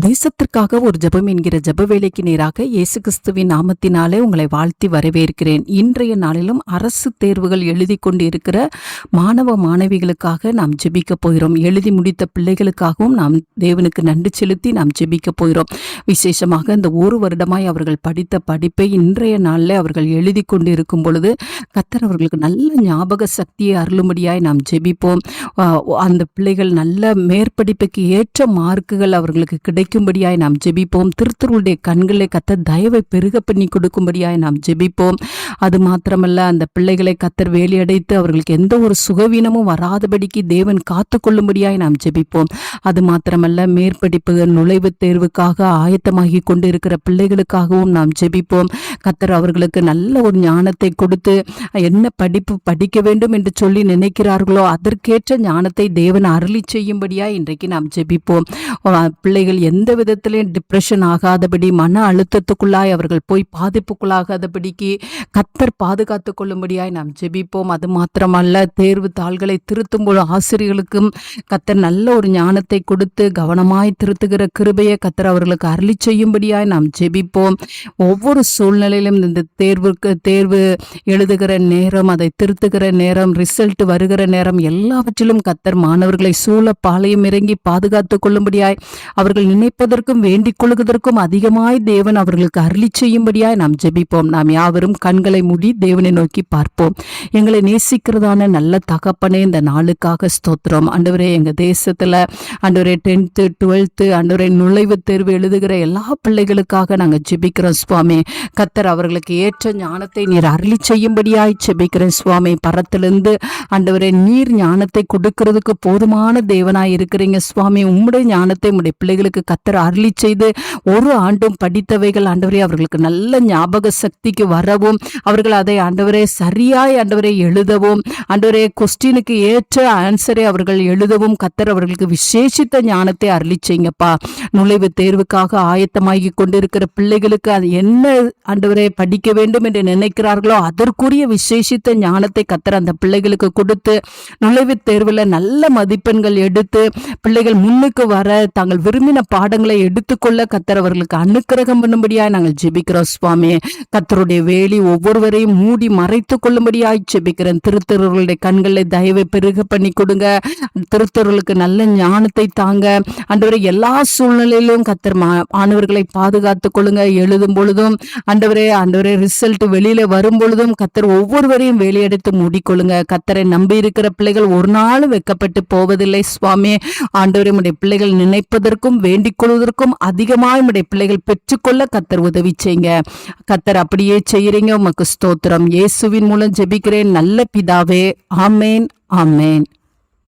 தேசத்திற்காக ஒரு ஜெபம் என்கிற ஜெப வேலைக்கு நேராக இயேசு கிறிஸ்துவின் நாமத்தினாலே உங்களை வாழ்த்தி வரவேற்கிறேன். இன்றைய நாளிலும் அரசு தேர்வுகள் எழுதி கொண்டு இருக்கிற மாணவ மாணவிகளுக்காக நாம் ஜெபிக்க போகிறோம். எழுதி முடித்த பிள்ளைகளுக்காகவும் நாம் தேவனுக்கு நன்றி செலுத்தி நாம் ஜெபிக்க போகிறோம். விசேஷமாக இந்த ஒரு வருடமாய் அவர்கள் படித்த படிப்பை இன்றைய நாளில் அவர்கள் எழுதி கொண்டு இருக்கும் பொழுது கர்த்தர் அவர்களுக்கு நல்ல ஞாபக சக்தியை அருளும்படியாய் நாம் ஜெபிப்போம். அந்த பிள்ளைகள் நல்ல மேற்படிப்புக்கு ஏற்ற மார்க்குகள் அவர்களுக்கு கிடைக்கும்படியாய் நாம் ஜெபிப்போம். திருத்தருடைய கண்களை கர்த்தர் தயவை பெருக பண்ணி கொடுக்கும்படியாய் நாம் ஜெபிப்போம். அது மாத்திரமல்ல, அந்த பிள்ளைகளை கர்த்தர் வேலையடைத்து அவர்களுக்கு எந்த ஒரு சுகவீனமும் வராதபடிக்கு தேவன் காத்து கொள்ளும்படியாய் நாம் ஜெபிப்போம். அது மாத்திரமல்ல, மேற்படிப்பு நுழைவுத் தேர்வுக்காக ஆயத்தமாகி கொண்டு இருக்கிற பிள்ளைகளுக்காகவும் நாம் ஜெபிப்போம். கர்த்தர் அவர்களுக்கு நல்ல ஒரு ஞானத்தை கொடுத்து என்ன படிப்பு படிக்க வேண்டும் என்று சொல்லி நினைக்கிறார்களோ அதற்கேற்ற ஞானத்தை தேவன் அருளி செய்யும்படியாய் இன்றைக்கு நாம் ஜெபிப்போம். பிள்ளைகள் எந்த விதத்திலையும் டிப்ரெஷன் ஆகாதபடி, மன அழுத்தத்துக்குள்ளாய் அவர்கள் போய் பாதிப்புக்குள்ளாகாதபடிக்கு கர்த்தர் பாதுகாத்து கொள்ளும்படியாய் நாம் ஜெபிப்போம். அது மாத்திரமல்ல, தேர்வு தாள்களை திருத்தும் போது ஆசிரியர்களுக்கும் கர்த்தர் நல்ல ஒரு ஞானத்தை கொடுத்து கவனமாய் திருத்துகிற கிருபையை கர்த்தர் அவர்களுக்கு அருளி செய்யும்படியாய் நாம் ஜெபிப்போம். ஒவ்வொரு சூழ்நிலையிலும் இந்த தேர்வு எழுதுகிற நேரம், அதை திருத்துகிற நேரம், ரிசல்ட் வருகிற நேரம் எல்லாவற்றிலும் கர்த்தர் மாணவர்களை சூழ பாளையம் இறங்கி பாதுகாத்து கொள்ளும்படியாய் அவர்கள் நினைப்பதற்கும் வேண்டிக் கொள்வதற்கும் அதிகமாய் தேவன் அவர்களுக்கு அருளி செய்யும்படியாய் நாம் ஜெபிப்போம். நாம் யாவரும் கண்களை மூடி தேவனை நோக்கி பார்ப்போம். எங்களை நேசிக்கிறதான நல்ல தகப்பனே, இந்த நாளுக்காக ஸ்தோத்திரம். ஆண்டவரே, எங்க தேசத்துல ஆண்டவரே 10th 12th ஆண்டவரே நுழைவுத் தேர்வு எழுதுகிற எல்லா பிள்ளைகளுக்காக நாங்கள் ஜெபிக்கிறோம் சுவாமி. கர்த்தர் அவர்களுக்கு ஏற்ற ஞானத்தை நீர் அருளி செய்யும்படியாய் ஜெபிக்கிறேன் சுவாமி. பரத்திலிருந்து ஆண்டவரே நீர் ஞானத்தை கொடுக்கிறதுக்கு போதுமான தேவனாய் இருக்கிறீங்க சுவாமி. உம்முடைய ஞானத்தை உம்முடைய பிள்ளைகளுக்கு கர்த்தர் அருளி செய்து ஒரு ஆண்டும் படித்தவைகள் ஆண்டவரே அவர்களுக்கு நல்ல ஞாபக சக்திக்கு வரவும், அவர்கள் அதை ஆண்டவரே சரியாய் ஆண்டவரே எழுதவும், ஆண்டவரே கொஸ்டினுக்கு ஏற்ற ஆன்சரை அவர்கள் எழுதவும் கர்த்தர் அவர்களுக்கு விசேஷித்த ஞானத்தை அருளி செய்யுங்கப்பா. நுழைவு தேர்வுக்காக ஆயத்தமாகி கொண்டிருக்கிற பிள்ளைகளுக்கு அது என்ன ஆண்டவரே படிக்க வேண்டும் என்று நினைக்கிறார்களோ அதற்குரிய விசேஷித்த ஞானத்தை கர்த்தர் அந்த பிள்ளைகளுக்கு கொடுத்து நுழைவுத் தேர்வில் நல்ல மதிப்பெண்கள் எடுத்து பிள்ளைகள் முன்னுக்கு வர தாங்கள் விரும்பின பாடங்களை எடுத்துக்கொள்ள கர்த்தர் அவர்களுக்கு அனுக்கிரகம் பண்ணும்படியாய் நாங்கள் ஜெபிக்கிறோம் சுவாமி. கர்த்தருடைய வேலி ஒவ்வொருவரையும் மூடி மறைத்து கொள்ளும்படியாய் ஜெபிக்கிறேன். திருத்தருடைய கண்களை தயவை பெருக பண்ணி கொடுங்க. திருத்தருளுக்கு நல்ல ஞானத்தை தாங்க ஆண்டவரே. எல்லா சூழ்நிலையிலும் கர்த்தர் மாணவர்களை பாதுகாத்து கொள்ளுங்க. எழுதும் பொழுதும் ஆண்டவரே ரிசல்ட் வெளியில வரும் பொழுதும் கர்த்தர் ஒவ்வொருவரையும் வேலையெடுத்து மூடிக்கொள்ளுங்க. கர்த்தரை நம்பி இருக்கிற பிள்ளைகள் ஒரு நாளும் வெட்கப்பட்டு போவதில்லை சுவாமி. ஆண்டவரே, உம்முடைய பிள்ளைகள் நினைப்பதற்கும் வேண்டிக் கொள்வதற்கும் அதிகமாய் உம்முடைய பிள்ளைகள் பெற்றுக்கொள்ள கர்த்தர் உதவி செய்யுங்க. கர்த்தர் அப்படியே செய்யறீங்க. உமக்கு ஸ்தோத்திரம். இயேசுவின் மூலம் ஜெபிக்கிறேன் நல்ல பிதாவே. ஆமேன், ஆமேன்.